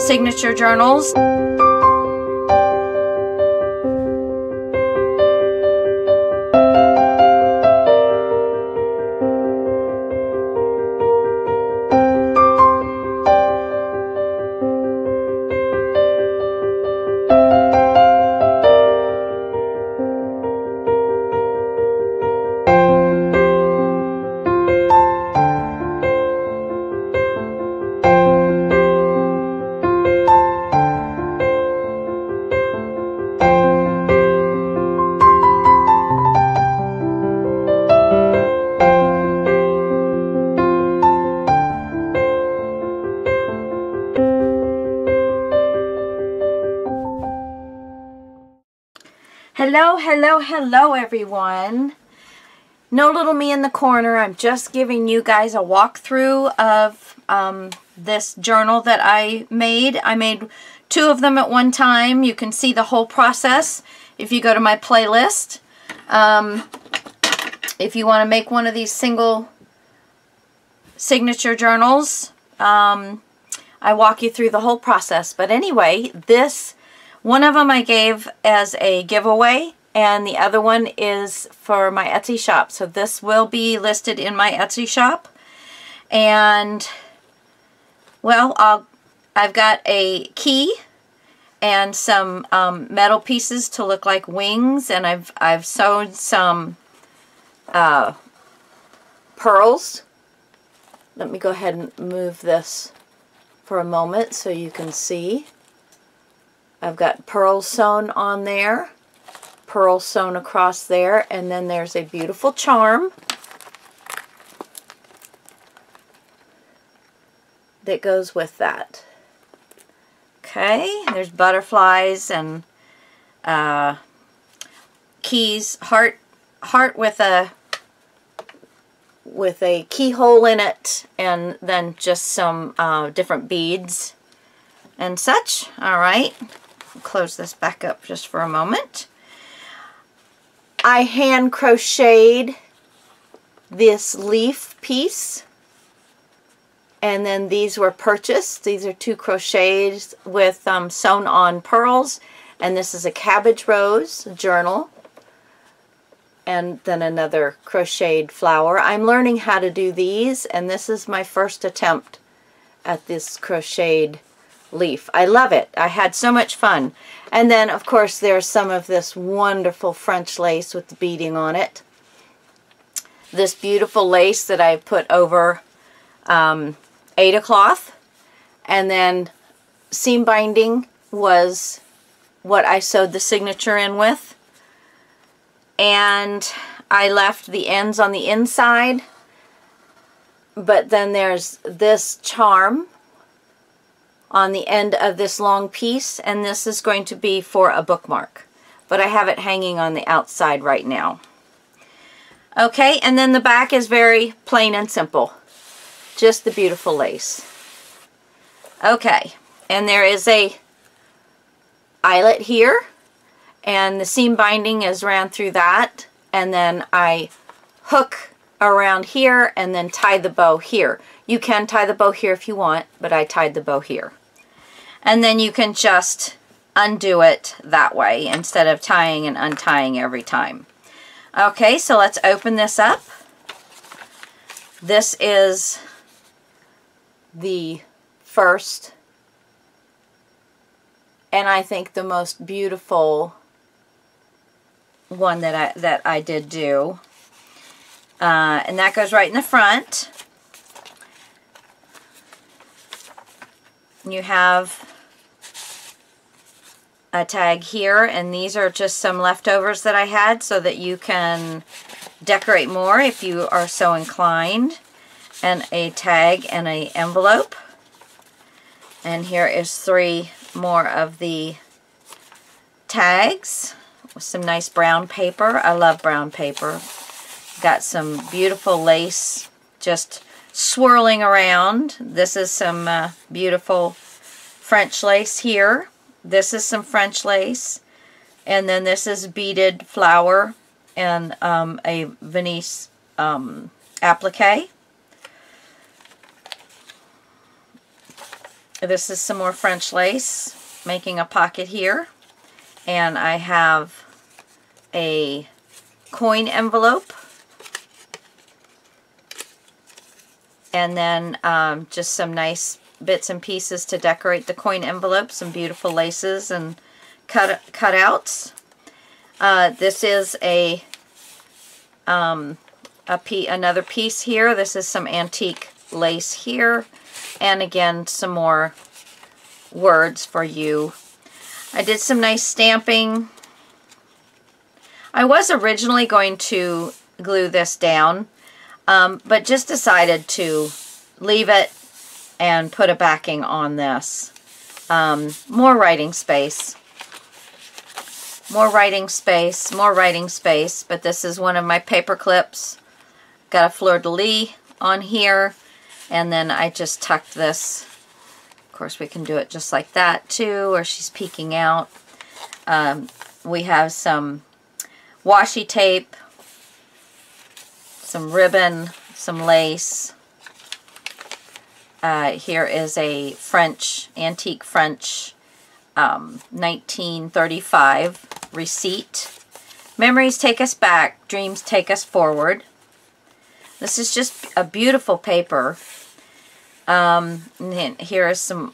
signature journals. Hello, hello, hello everyone. No little me in the corner. I'm just giving you guys a walkthrough of this journal that I made. I made 2 of them at one time. You can see the whole process if you go to my playlist. If you want to make one of these single signature journals, I walk you through the whole process. But anyway, one of them I gave as a giveaway, and the other one is for my Etsy shop. So this will be listed in my Etsy shop. And, well, I've got a key and some metal pieces to look like wings, and I've sewn some pearls. Let me go ahead and move this for a moment so you can see. I've got pearls sewn on there, pearls sewn across there, and then there's a beautiful charm that goes with that. Okay, there's butterflies and keys, heart with a keyhole in it, and then just some different beads and such. All right. Close this back up just for a moment. I hand crocheted this leaf piece, and then these were purchased. These are 2 crochets with sewn on pearls, and this is a cabbage rose journal, and then another crocheted flower. I'm learning how to do these, and this is my first attempt at this crocheted leaf. I love it. I had so much fun. And then, of course, there's some of this wonderful French lace with the beading on it. This beautiful lace that I put over Aida cloth. And then seam binding was what I sewed the signature in with. And I left the ends on the inside. But then there's this charm on the end of this long piece, and this is going to be for a bookmark, but I have it hanging on the outside right now. Okay, and then the back is very plain and simple, just the beautiful lace. Okay, and there is a eyelet here, and the seam binding is ran through that, and then I hook around here and then tie the bow here. You can tie the bow here if you want, but I tied the bow here. And then you can just undo it that way instead of tying and untying every time. Okay, so let's open this up. This is the first, and I think the most beautiful one that I did do. And that goes right in the front. You have a tag here, and these are just some leftovers that I had so that you can decorate more if you are so inclined. And a tag and an envelope. And here is 3 more of the tags with some nice brown paper. I love brown paper. Got some beautiful lace just swirling around. This is some beautiful French lace here. This is some French lace. And then this is beaded flower and a Venice applique. this is some more French lace, making a pocket here. And I have a coin envelope. And then just some nice bits and pieces to decorate the coin envelope. Some beautiful laces and cutouts. This is another piece here. This is some antique lace here. And again, some more words for you. I did some nice stamping. I was originally going to glue this down, but just decided to leave it and put a backing on this. More writing space. More writing space, more writing space, but this is one of my paper clips. Got a fleur-de-lis on here, and then I just tucked this. Of course, we can do it just like that too, or she's peeking out. We have some washi tape, some ribbon, some lace. Here is a antique French 1935 receipt. Memories take us back, dreams take us forward. This is just a beautiful paper. And here is some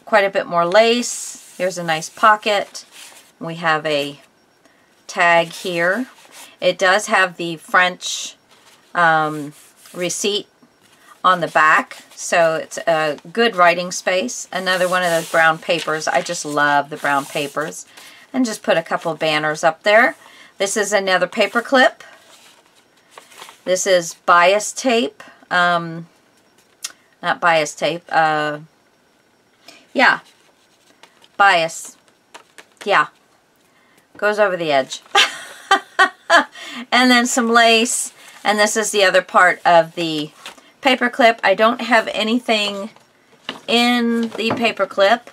quite a bit more lace. Here's a nice pocket. We have a tag here. It does have the French receipt on the back, so it's a good writing space. Another one of those brown papers. I just love the brown papers. And just put a couple banners up there. This is another paper clip. This is bias tape. Not bias tape. Yeah. Bias. Yeah. Goes over the edge. And then some lace. And this is the other part of the paper clip. I don't have anything in the paper clip.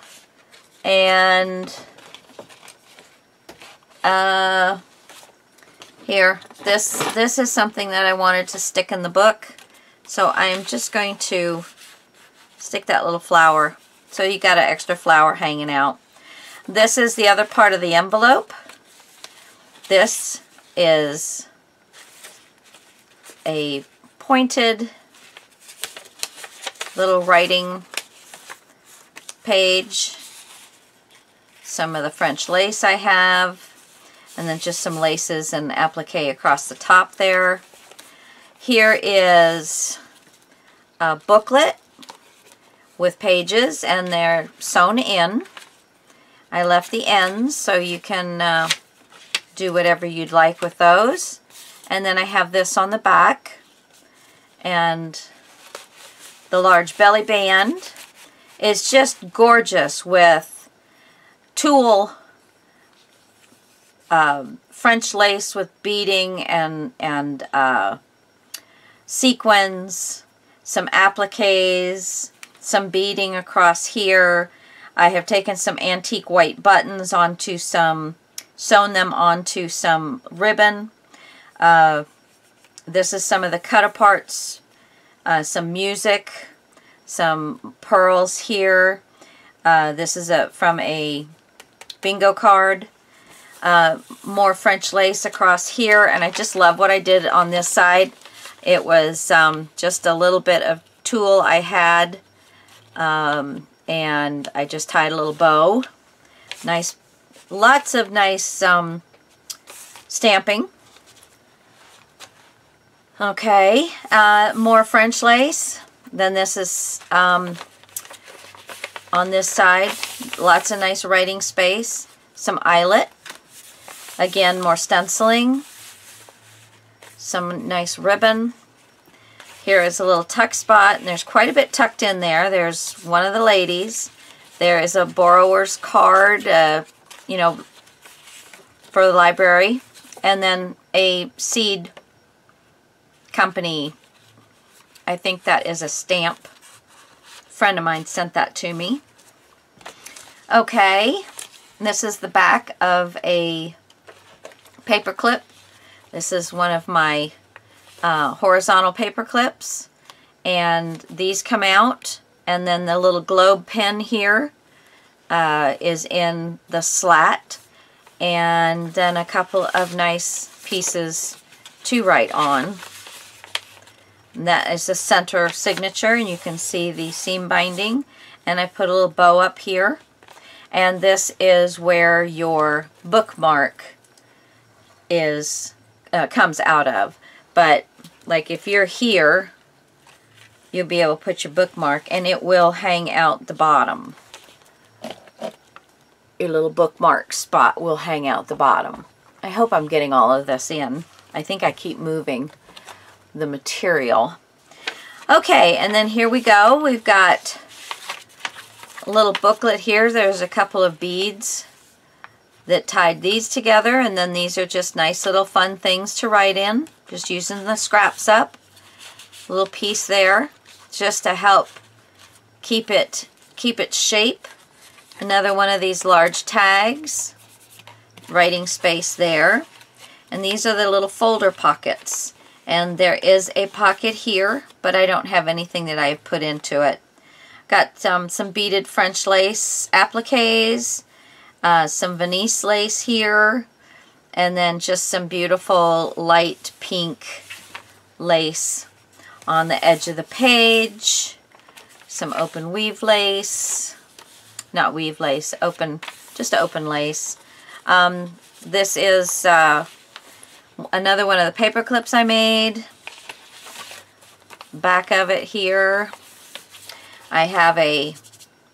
And here, this is something that I wanted to stick in the book, so I am just going to stick that little flower, so you got an extra flower hanging out. This is the other part of the envelope. This is a pointed little writing page. Some of the French lace I have, and then just some laces and applique across the top there. Here is a booklet with pages, and they're sewn in. I left the ends so you can do whatever you'd like with those. And then I have this on the back, and the large belly band is just gorgeous with tulle French lace with beading and sequins, some appliques, some beading across here. I have taken some antique white buttons onto sewn them onto some ribbon. This is some of the cut-aparts, some music, some pearls here. This is from a bingo card. More French lace across here, and I just love what I did on this side. It was just a little bit of tulle I had, and I just tied a little bow. Nice, lots of nice stamping. Okay, more French lace. Then this is on this side, lots of nice writing space, some eyelet. Again, more stenciling, some nice ribbon. Here is a little tuck spot, and there's quite a bit tucked in there. There's one of the ladies. There is a borrower's card, you know, for the library, and then a seed company. I think that is a stamp. A friend of mine sent that to me. Okay, this is the back of a paper clip. This is one of my horizontal paper clips, and these come out and then the little globe pin here is in the slat, and then a couple of nice pieces to write on. And that is the center signature, and you can see the seam binding, and I put a little bow up here, and this is where your bookmark is comes out of. But like if you're here, you'll be able to put your bookmark, and it will hang out the bottom. Your little bookmark spot will hang out the bottom. I hope I'm getting all of this in. I think I keep moving the material. Okay, and then here we go. We've got a little booklet here. There's a couple of beads that tied these together, and then these are just nice little fun things to write in, just using the scraps up. A little piece there just to help keep its shape. Another one of these large tags, writing space there. And these are the little folder pockets. And there is a pocket here, but I don't have anything that I've put into it. Got some beaded French lace appliques, some Venice lace here, and then just some beautiful light pink lace on the edge of the page. Some open weave lace, not weave lace, just open lace. This is another one of the paper clips I made. Back of it here, I have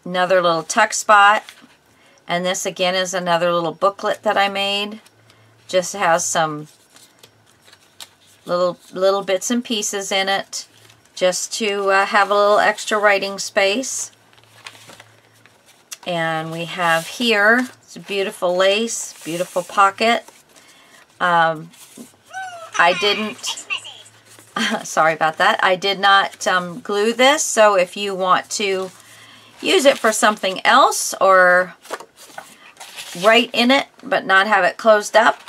another little tuck spot, and this again is another little booklet that I made. Just has some little bits and pieces in it, just to have a little extra writing space. And we have here, it's a beautiful lace, beautiful pocket. I didn't, sorry about that, I did not glue this, so if you want to use it for something else or write in it but not have it closed up,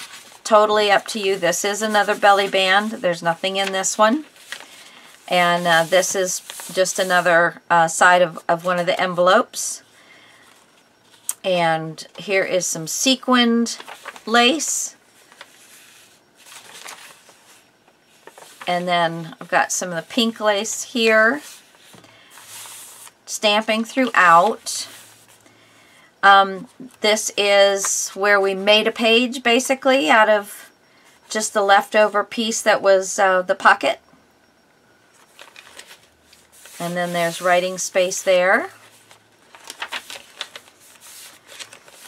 totally up to you. This is another belly band. There's nothing in this one. And this is just another side of one of the envelopes. And here is some sequined lace. And then I've got some of the pink lace here, stamping throughout. This is where we made a page, basically, out of just the leftover piece that was the pocket. And then there's writing space there.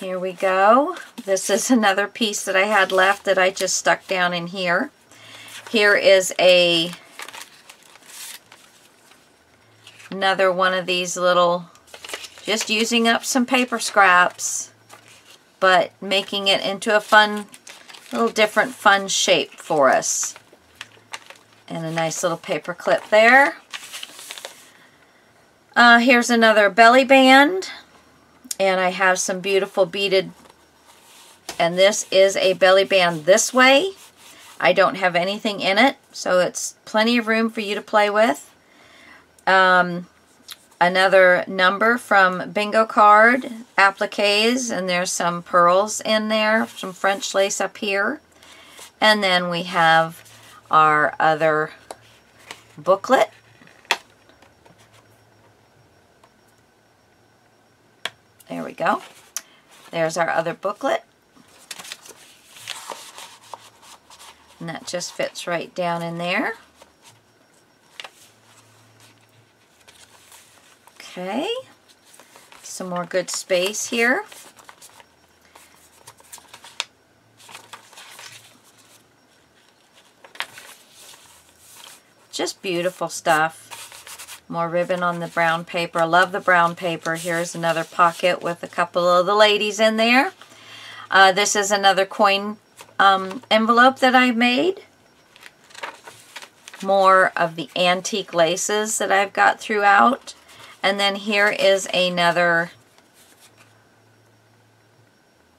Here we go. This is another piece that I had left that I just stuck down in here. Here is another one of these little, just using up some paper scraps, but making it into a fun, little different fun shape for us. And a nice little paper clip there. Here's another belly band, and I have some beautiful beaded, and this is a belly band this way. I don't have anything in it, so it's plenty of room for you to play with. Another number from Bingo Card, appliques, and there's some pearls in there, some French lace up here. And then we have our other booklet. There we go. There's our other booklet. And that just fits right down in there. Okay. Some more good space here. Just beautiful stuff. More ribbon on the brown paper. I love the brown paper. Here's another pocket with a couple of the ladies in there. This is another coin envelope that I made. More of the antique laces that I've got throughout. And then here is another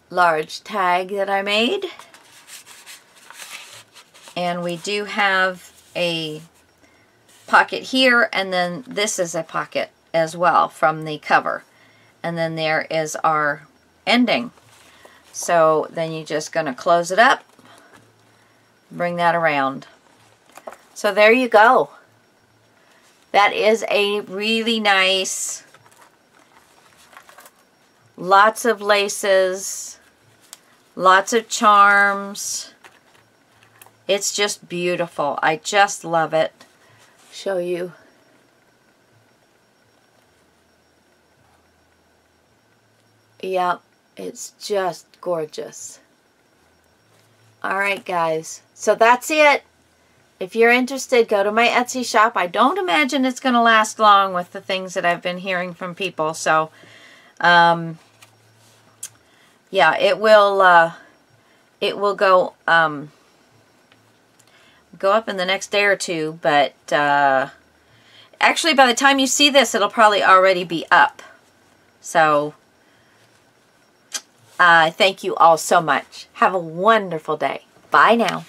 large tag that I made. And we do have a pocket here, and then this is a pocket as well from the cover. And then there is our ending. So then you're just going to close it up, bring that around. So there you go. That is a really nice, lots of laces, lots of charms. It's just beautiful. I just love it. Show you. Yep, it's just gorgeous. Alright guys, so that's it. If you're interested, go to my Etsy shop. I don't imagine it's going to last long with the things that I've been hearing from people. So, yeah, it will go up in the next day or two. But actually, by the time you see this, it'll probably already be up. So, thank you all so much. Have a wonderful day. Bye now.